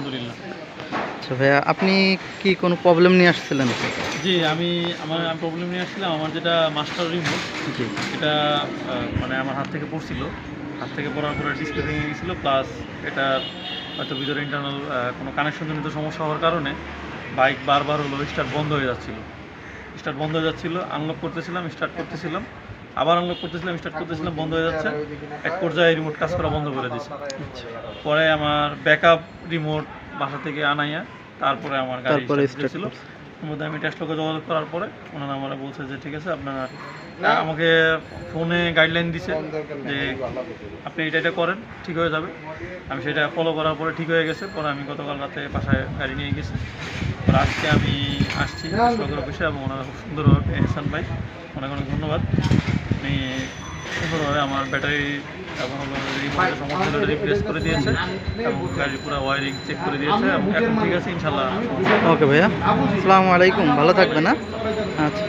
আলহামদুলিল্লাহ। আচ্ছা ভাইয়া, আপনি কি কোনো প্রবলেম নিয়ে আসছিলেন? জি, আমার প্রবলেম নিয়ে আসছিলাম। আমার যেটা মাস্টার রিমোট, জি। এটা মানে আমার হাত থেকে পড়ছিল। হাত থেকে পড়ার পরে ডিসপ্লে ভেঙে গেছিলো, প্লাস এটা হয়তো ভিতরে ইন্টারনাল কোনো কানেকশনজনিত সমস্যা হওয়ার কারণে বাইক বারবার হলো স্টার্ট বন্ধ হয়ে যাচ্ছিলো। আনলক করতেছিলাম, স্টার্ট করতেছিলাম, আবার আনলক করতেছিলাম, স্টার্ট করতেছিলাম, বন্ধ হয়ে যাচ্ছে। এক পর্যায়ে রিমোট কাজ করা বন্ধ করে দিয়েছে। পরে আমার ব্যাকআপ রিমোট বাসা থেকে আনাইয়া তারপরে আমার গাড়ি স্টার্ট ছিল। মধ্যে আমি টেস্টলোকে যোগাযোগ করার পরে ওনারা আমরা বলছে যে ঠিক আছে, আপনারা আমাকে ফোনে গাইডলাইন দিছে যে আপনি এটা করেন, ঠিক হয়ে যাবে। আমি সেটা ফলো করার পরে ঠিক হয়ে গেছে। পরে আমি গতকাল রাতে বাসায় গাড়ি নিয়ে গেছি। পরে আজকে আমি আসছি টেস্টলকের অফিসে, এবং ওনারা খুব সুন্দরভাবে এহসান ভাই, অনেক অনেক ধন্যবাদ। আপনি সুন্দরভাবে আমার ব্যাটারি এবং রিমোটের সমস্যাটা রিপ্লেস করে দিয়েছে এবং গাড়ির পুরো ওয়ারিং চেক করে দিয়েছে এবং এখন ঠিক আছে ইনশাল্লাহ। ওকে ভাইয়া, আসসালামু আলাইকুম, ভালো থাকবেন। না আচ্ছা।